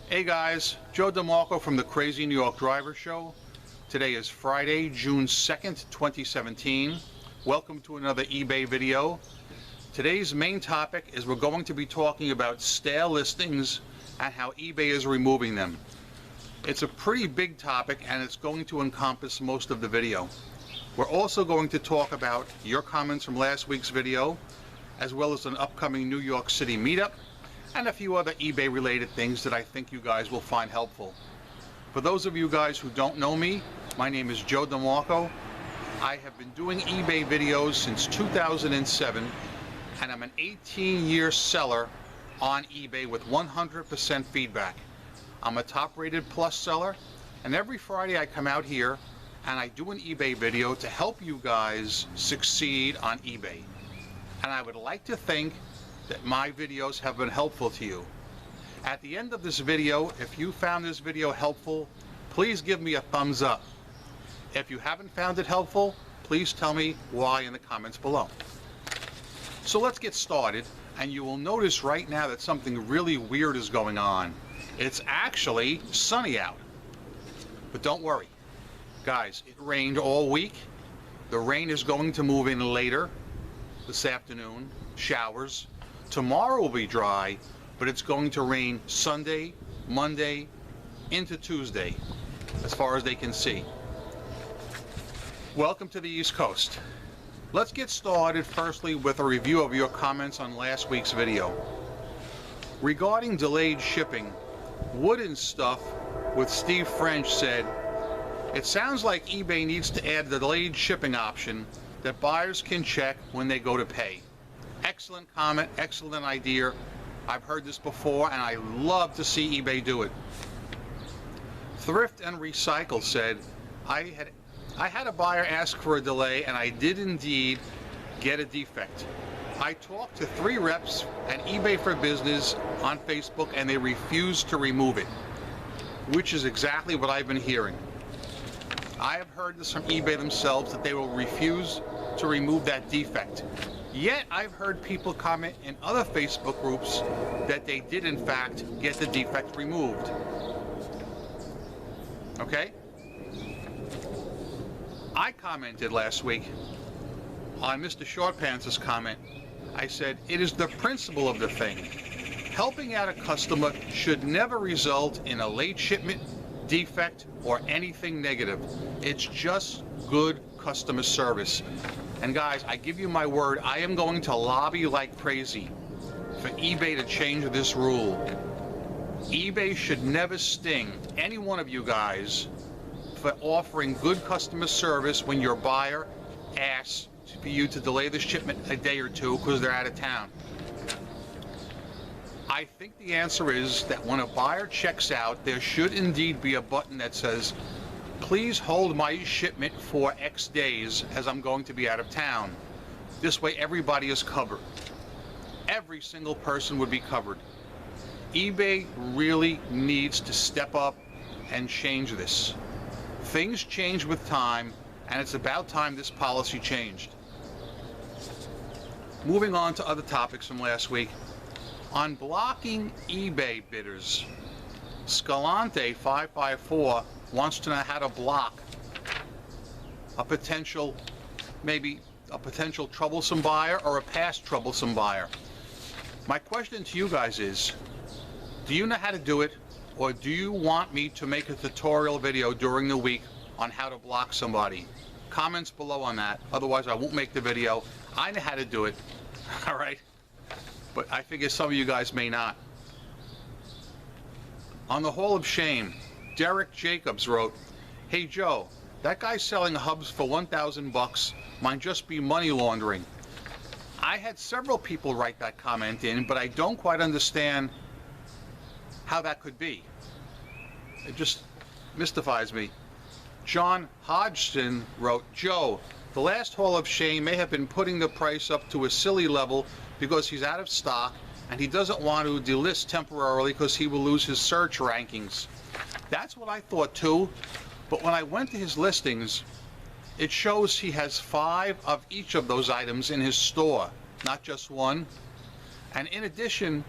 Hey guys, Joe DeMarco from the Crazy New York Driver Show. Today is Friday, June 2nd, 2017. Welcome to another eBay video. Today's main topic is we're going to be talking about stale listings and how eBay is removing them. It's a pretty big topic and it's going to encompass most of the video. We're also going to talk about your comments from last week's video, as well as an upcoming New York City meetup, and a few other eBay related things that I think you guys will find helpful. For those of you guys who don't know me, my name is Joe DeMarco. I have been doing eBay videos since 2007, and I'm an 18-year seller on eBay with 100% feedback. I'm a top-rated plus seller, and every Friday I come out here and I do an eBay video to help you guys succeed on eBay. And I would like to think that my videos have been helpful to you. At the end of this video, if you found this video helpful, please give me a thumbs up. If you haven't found it helpful, please tell me why in the comments below. So let's get started, and you will notice right now that something really weird is going on. It's actually sunny out. But don't worry, guys, it rained all week. The rain is going to move in later this afternoon, showers. Tomorrow will be dry, but it's going to rain Sunday, Monday, into Tuesday, as far as they can see. Welcome to the East Coast. Let's get started firstly with a review of your comments on last week's video. Regarding delayed shipping, Wooden Stuff with Steve French said, "It sounds like eBay needs to add the delayed shipping option that buyers can check when they go to pay." Excellent comment, excellent idea. I've heard this before and I love to see eBay do it. Thrift and Recycle said, I had a buyer ask for a delay and I did indeed get a defect. I talked to 3 reps at eBay for Business on Facebook and they refused to remove it, which is exactly what I've been hearing. I have heard this from eBay themselves that they will refuse to remove that defect. Yet I've heard people comment in other Facebook groups that they did in fact get the defect removed. Okay? I commented last week on Mr. Shortpants' comment. I said, it is the principle of the thing. Helping out a customer should never result in a late shipment, defect, or anything negative. It's just good customer service. And guys, I give you my word, I am going to lobby like crazy for eBay to change this rule. eBay should never sting any one of you guys for offering good customer service when your buyer asks for you to delay the shipment a day or two because they're out of town. I think the answer is that when a buyer checks out, there should indeed be a button that says, "Please hold my shipment for X days as I'm going to be out of town." This way everybody is covered. Every single person would be covered. eBay really needs to step up and change this. Things change with time, and it's about time this policy changed. Moving on to other topics from last week. On blocking eBay bidders, Scalante554 wants to know how to block a potential, maybe a potential troublesome buyer or a past troublesome buyer. My question to you guys is, do you know how to do it, or do you want me to make a tutorial video during the week on how to block somebody? Comments below on that, otherwise I won't make the video. I know how to do it, all right? But I figure some of you guys may not. On the Hall of Shame, Derek Jacobs wrote, "Hey Joe, that guy selling hubs for 1,000 bucks might just be money laundering." I had several people write that comment in, but I don't quite understand how that could be. It just mystifies me. John Hodgson wrote, "Joe, the last Hall of Shame may have been putting the price up to a silly level because he's out of stock and he doesn't want to delist temporarily because he will lose his search rankings." That's what I thought too, but when I went to his listings, it shows he has 5 of each of those items in his store, not just one. And in addition,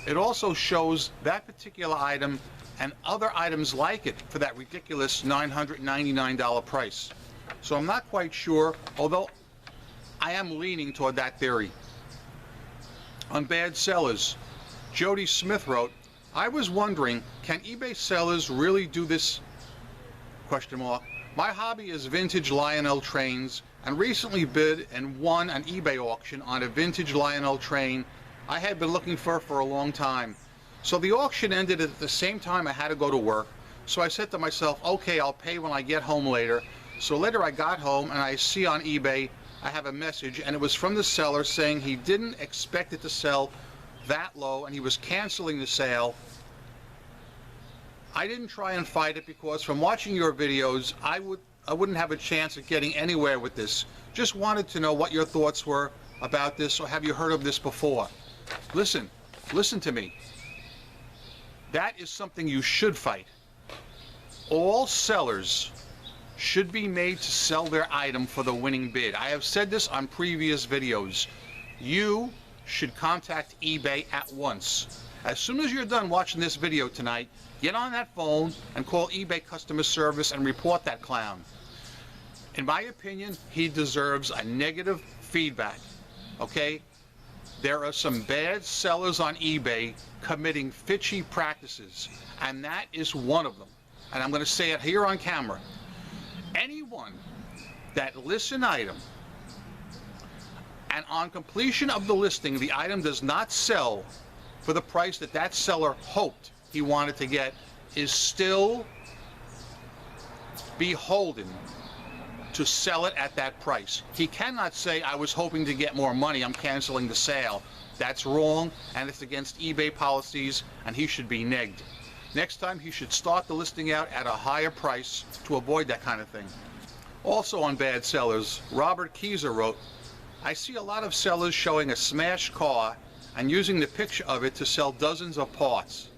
it also shows that particular item and other items like it for that ridiculous $999 price. So I'm not quite sure, although I am leaning toward that theory. On bad sellers, Jody Smith wrote, I was wondering, can eBay sellers really do this? Question mark. My hobby is vintage Lionel trains, and recently bid and won an eBay auction on a vintage Lionel train I had been looking for a long time. So the auction ended at the same time I had to go to work. So I said to myself, okay, I'll pay when I get home later. So later I got home and I see on eBay, I have a message, and it was from the seller saying he didn't expect it to sell that low and he was canceling the sale. I didn't try and fight it because from watching your videos, I wouldn't have a chance at getting anywhere with this. Just wanted to know what your thoughts were about this, or have you heard of this before? Listen to me. That is something you should fight. All sellers should be made to sell their item for the winning bid. I have said this on previous videos. You should contact eBay at once. As soon as you're done watching this video tonight, get on that phone and call eBay customer service and report that clown. In my opinion, he deserves a negative feedback, okay? There are some bad sellers on eBay committing fishy practices, and that is one of them. And I'm going to say it here on camera. Anyone that lists an item and on completion of the listing, the item does not sell for the price that that seller hoped he wanted to get, is still beholden to sell it at that price. He cannot say, I was hoping to get more money, I'm canceling the sale. That's wrong, and it's against eBay policies, and he should be negged. Next time, he should start the listing out at a higher price to avoid that kind of thing. Also on bad sellers, Robert Keyser wrote, I see a lot of sellers showing a smashed car and using the picture of it to sell dozens of parts.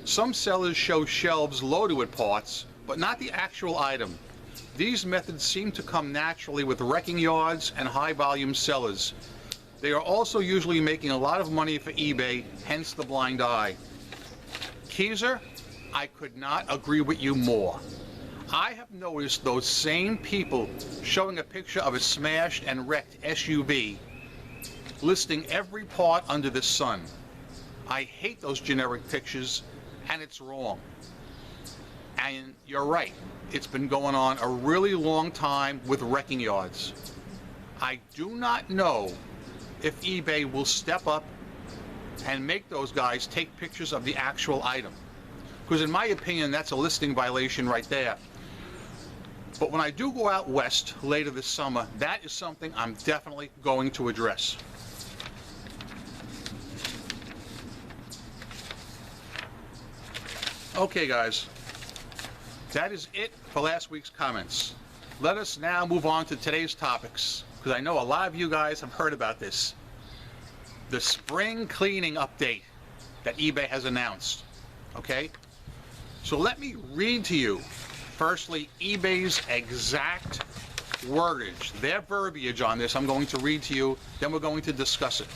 Some sellers show shelves loaded with parts, but not the actual item. These methods seem to come naturally with wrecking yards and high-volume sellers. They are also usually making a lot of money for eBay, hence the blind eye. Keyser, I could not agree with you more. I have noticed those same people showing a picture of a smashed and wrecked SUV, listing every part under the sun. I hate those generic pictures, and it's wrong. And you're right, it's been going on a really long time with wrecking yards. I do not know if eBay will step up and make those guys take pictures of the actual item. Because in my opinion, that's a listing violation right there. But when I do go out west later this summer, that is something I'm definitely going to address. Okay guys, that is it for last week's comments. Let us now move on to today's topics, because I know a lot of you guys have heard about this. The spring cleaning update that eBay has announced. Okay? So let me read to you, firstly, eBay's exact wordage, their verbiage on this. I'm going to read to you, then we're going to discuss it.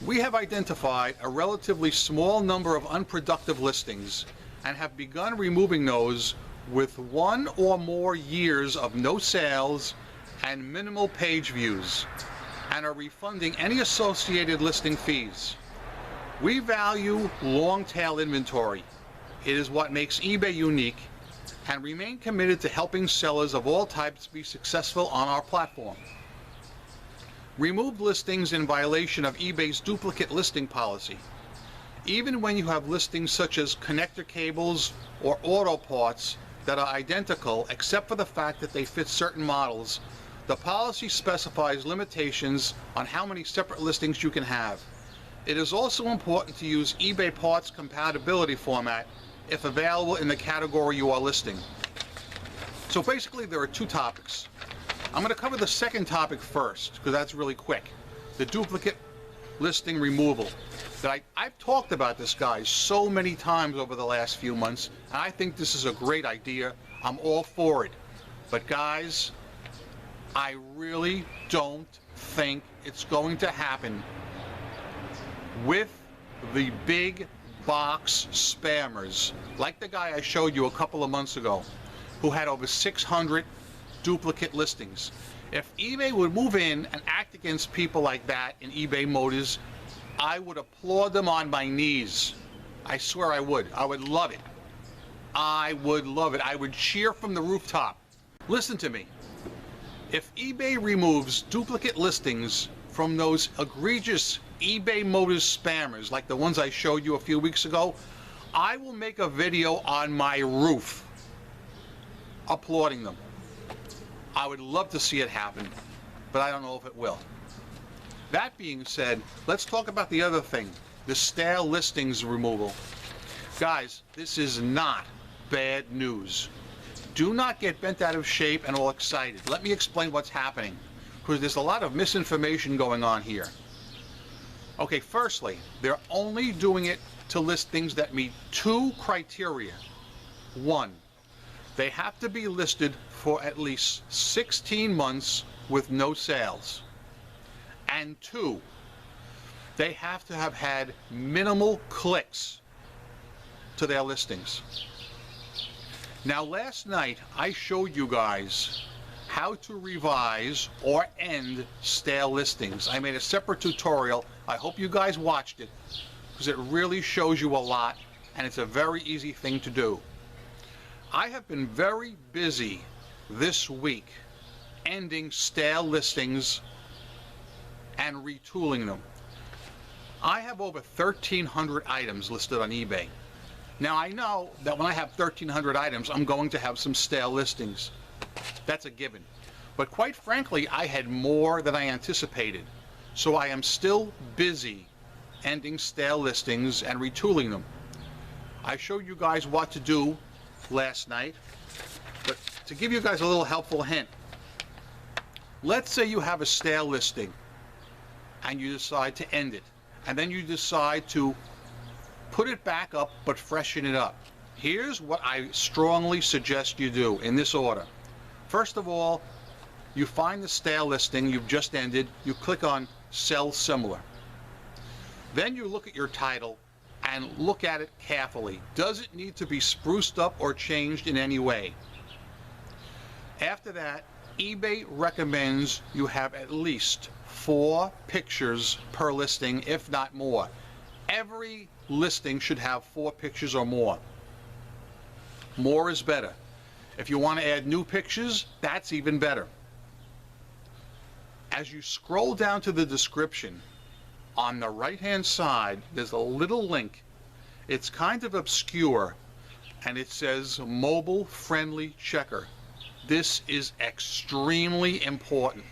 We have identified a relatively small number of unproductive listings and have begun removing those with 1 or more years of no sales and minimal page views, and are refunding any associated listing fees. We value long-tail inventory. It is what makes eBay unique, and remain committed to helping sellers of all types be successful on our platform. Remove listings in violation of eBay's duplicate listing policy. Even when you have listings such as connector cables or auto parts that are identical except for the fact that they fit certain models, the policy specifies limitations on how many separate listings you can have. It is also important to use eBay parts compatibility format if available in the category you are listing. So basically there are 2 topics. I'm going to cover the second topic first, because that's really quick. The duplicate listing removal. I've talked about this, guys, so many times over the last few months, and I think this is a great idea. I'm all for it. But guys, I really don't think it's going to happen with the big box spammers, like the guy I showed you a couple of months ago, who had over 600 duplicate listings. If eBay would move in and act against people like that in eBay Motors, I would applaud them on my knees. I swear I would. I would love it. I would love it. I would cheer from the rooftop. Listen to me. If eBay removes duplicate listings from those egregious eBay Motors spammers like the ones I showed you a few weeks ago, I will make a video on my roof applauding them. I would love to see it happen, but I don't know if it will. That being said, let's talk about the other thing, the stale listings removal. Guys, this is not bad news. Do not get bent out of shape and all excited. Let me explain what's happening, because there's a lot of misinformation going on here. Okay, firstly, they're only doing it to list things that meet two criteria. One, they have to be listed for at least 16 months with no sales. And two, they have to have had minimal clicks to their listings. Now, last night I showed you guys how to revise or end stale listings. I made a separate tutorial. I hope you guys watched it, because it really shows you a lot, and it's a very easy thing to do. I have been very busy this week ending stale listings and retooling them. I have over 1,300 items listed on eBay. Now, I know that when I have 1,300 items, I'm going to have some stale listings. That's a given. But quite frankly, I had more than I anticipated. So I am still busy ending stale listings and retooling them. I showed you guys what to do last night, but to give you guys a little helpful hint, let's say you have a stale listing and you decide to end it, and then you decide to put it back up but freshen it up. Here's what I strongly suggest you do in this order. First of all, you find the stale listing you've just ended, you click on Sell Similar. Then you look at your title and look at it carefully. Does it need to be spruced up or changed in any way? After that, eBay recommends you have at least 4 pictures per listing, if not more. Every listing should have 4 pictures or more. More is better. If you want to add new pictures, that's even better. As you scroll down to the description, on the right-hand side, there's a little link. It's kind of obscure, and it says Mobile Friendly Checker. This is extremely important.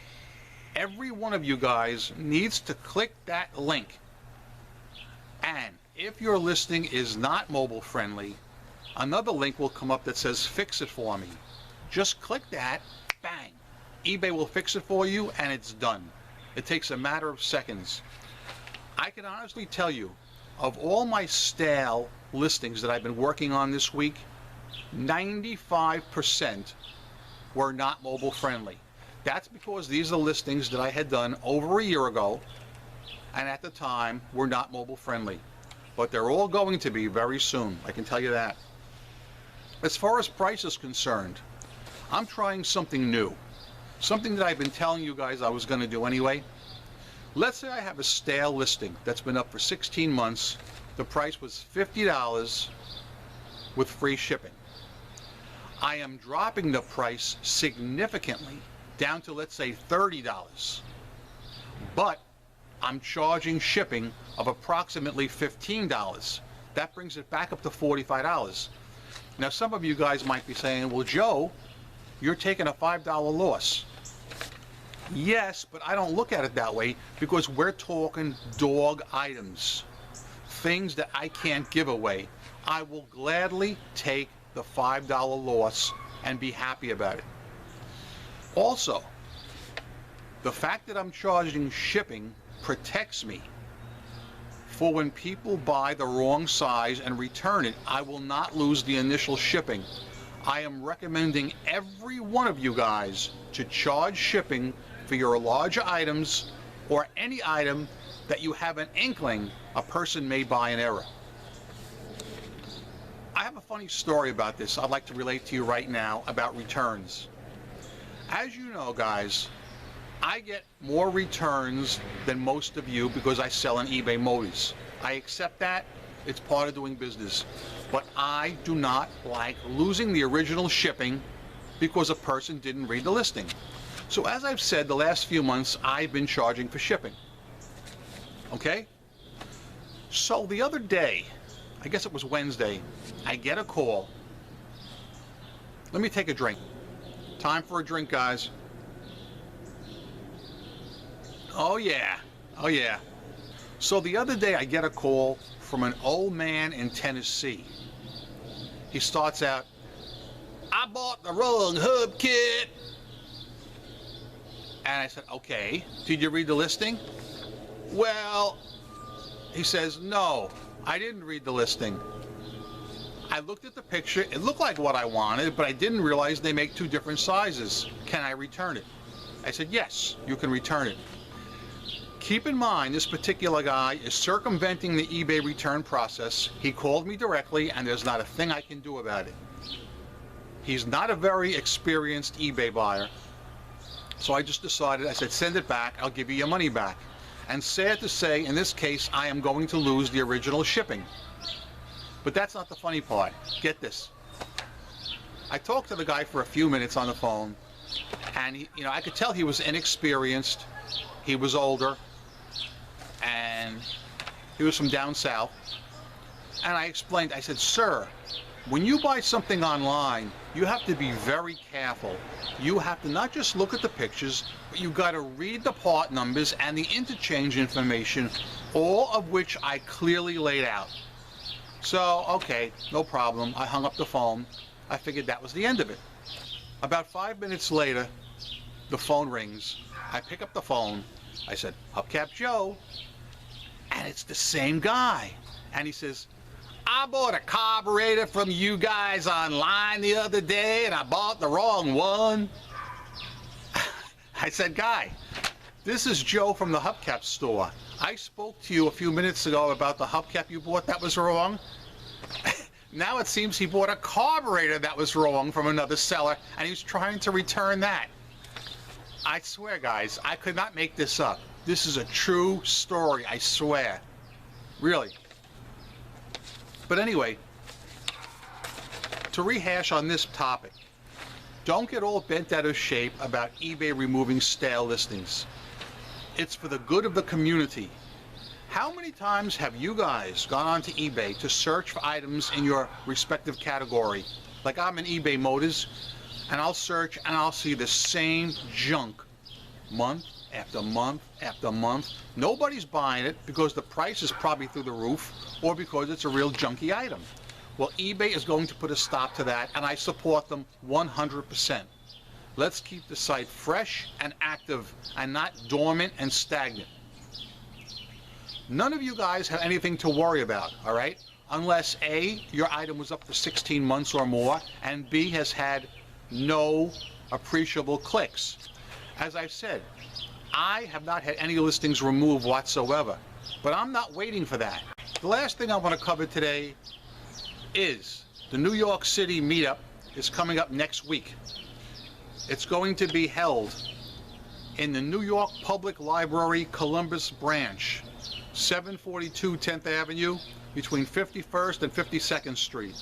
Every one of you guys needs to click that link. And if your listing is not mobile friendly, another link will come up that says Fix It For Me. Just click that, bang. eBay will fix it for you, and it's done. It takes a matter of seconds. I can honestly tell you, of all my stale listings that I've been working on this week, 95% were not mobile friendly. That's because these are listings that I had done over a year ago, and at the time were not mobile friendly. But they're all going to be very soon, I can tell you that. As far as price is concerned, I'm trying something new. Something that I've been telling you guys I was going to do anyway. Let's say I have a stale listing that's been up for 16 months. The price was $50 with free shipping. I am dropping the price significantly down to, let's say, $30. But I'm charging shipping of approximately $15. That brings it back up to $45. Now, some of you guys might be saying, well, Joe, you're taking a $5 loss. Yes, but I don't look at it that way, because we're talking dog items, things that I can't give away. I will gladly take the $5 loss and be happy about it. Also, the fact that I'm charging shipping protects me for when people buy the wrong size and return it. I will not lose the initial shipping. I am recommending every one of you guys to charge shipping for your larger items or any item that you have an inkling a person may buy in error. I have a funny story about this I'd like to relate to you right now about returns. As you know, guys, I get more returns than most of you because I sell on eBay Motors. I accept that. It's part of doing business. But I do not like losing the original shipping because a person didn't read the listing. So as I've said, the last few months, I've been charging for shipping. Okay? So the other day, I guess it was Wednesday, I get a call. Let me take a drink. Time for a drink, guys. Oh yeah, oh yeah. So the other day I get a call from an old man in Tennessee. He starts out, I bought the wrong hub kit. And I said, okay, did you read the listing? Well, he says, no, I didn't read the listing. I looked at the picture, it looked like what I wanted, but I didn't realize they make two different sizes. Can I return it? I said, yes, you can return it. Keep in mind, this particular guy is circumventing the eBay return process. He called me directly, and there's not a thing I can do about it. He's not a very experienced eBay buyer. So I just decided, I said, send it back, I'll give you your money back. And sad to say, in this case, I am going to lose the original shipping. But that's not the funny part. Get this. I talked to the guy for a few minutes on the phone, and he, I could tell he was inexperienced. He was older, and he was from down south. And I explained, I said, sir, when you buy something online, you have to be very careful. You have to not just look at the pictures, but you've got to read the part numbers and the interchange information, all of which I clearly laid out. So, okay, no problem. I hung up the phone. I figured that was the end of it. About 5 minutes later, the phone rings. I pick up the phone. I said, Hubcap Joe. And it's the same guy. And he says, I bought a carburetor from you guys online the other day, and I bought the wrong one. I said, guy, this is Joe from the Hubcap store. I spoke to you a few minutes ago about the hubcap you bought that was wrong. Now it seems he bought a carburetor that was wrong from another seller, and he's trying to return that. I swear, guys, I could not make this up. This is a true story, I swear. Really. But anyway, to rehash on this topic, don't get all bent out of shape about eBay removing stale listings. It's for the good of the community. How many times have you guys gone onto eBay to search for items in your respective category? Like I'm in eBay Motors, and I'll search and I'll see the same junk month after month after month. Nobody's buying it because the price is probably through the roof or because it's a real junky item. Well, eBay is going to put a stop to that, and I support them 100%. Let's keep the site fresh and active and not dormant and stagnant. None of you guys have anything to worry about, all right? Unless A, your item was up for 16 months or more, and B, has had no appreciable clicks. As I've said, I have not had any listings removed whatsoever, but I'm not waiting for that. The last thing I want to cover today is the New York City Meetup is coming up next week. It's going to be held in the New York Public Library Columbus branch, 742 10th Avenue, between 51st and 52nd Street.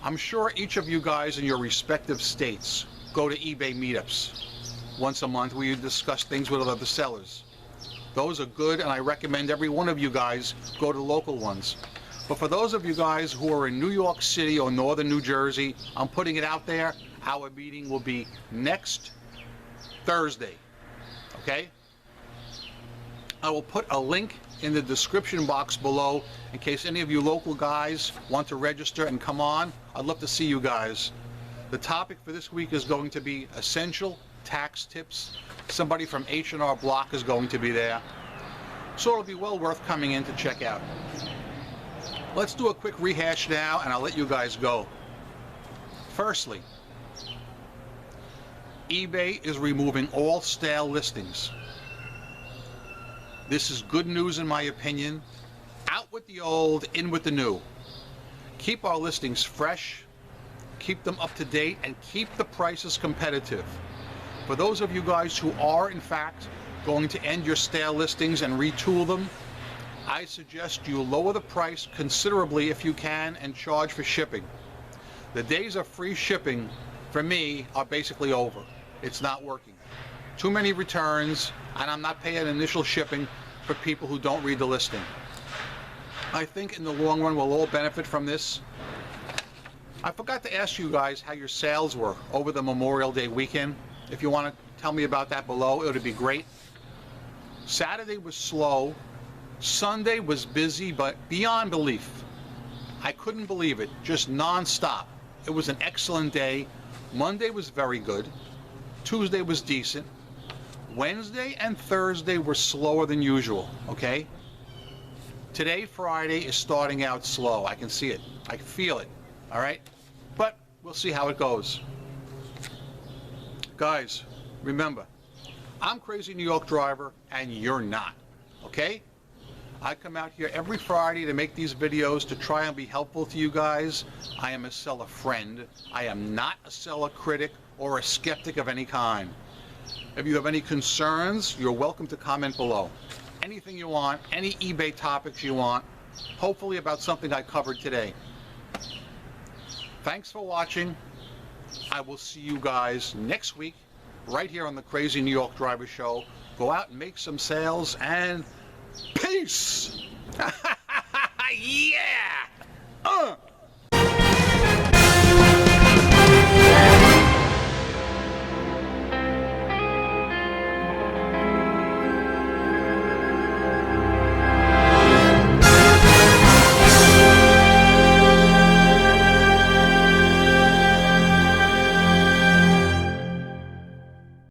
I'm sure each of you guys in your respective states go to eBay meetups once a month where you discuss things with other sellers. Those are good, and I recommend every one of you guys go to local ones. But for those of you guys who are in New York City or northern New Jersey, I'm putting it out there. Our meeting will be next Thursday, okay? I will put a link in the description box below in case any of you local guys want to register and come on. I'd love to see you guys. The topic for this week is going to be essential tax tips. Somebody from H&R Block is going to be there. So it'll be well worth coming in to check out. Let's do a quick rehash now, and I'll let you guys go. Firstly, eBay is removing all stale listings. This is good news in my opinion. Out with the old, in with the new. Keep our listings fresh, keep them up to date, and keep the prices competitive. For those of you guys who are in fact going to end your stale listings and retool them, I suggest you lower the price considerably if you can and charge for shipping. The days of free shipping for me are basically over. It's not working. Too many returns, and I'm not paying initial shipping for people who don't read the listing. I think in the long run we'll all benefit from this. I forgot to ask you guys how your sales were over the Memorial Day weekend. If you want to tell me about that below, it would be great. Saturday was slow. Sunday was busy, but beyond belief. I couldn't believe it, just non-stop. It was an excellent day. Monday was very good. Tuesday was decent. Wednesday and Thursday were slower than usual, okay? Today, Friday, is starting out slow. I can see it. I can feel it, all right? But we'll see how it goes. Guys, remember, I'm Crazy New York Driver, and you're not, okay? I come out here every Friday to make these videos to try and be helpful to you guys. I am a seller friend. I am not a seller critic or a skeptic of any kind. If you have any concerns, you're welcome to comment below. Anything you want, any eBay topics you want, hopefully about something I covered today. Thanks for watching. I will see you guys next week right here on the Crazy New York Driver Show. Go out and make some sales, and peace! Yeah!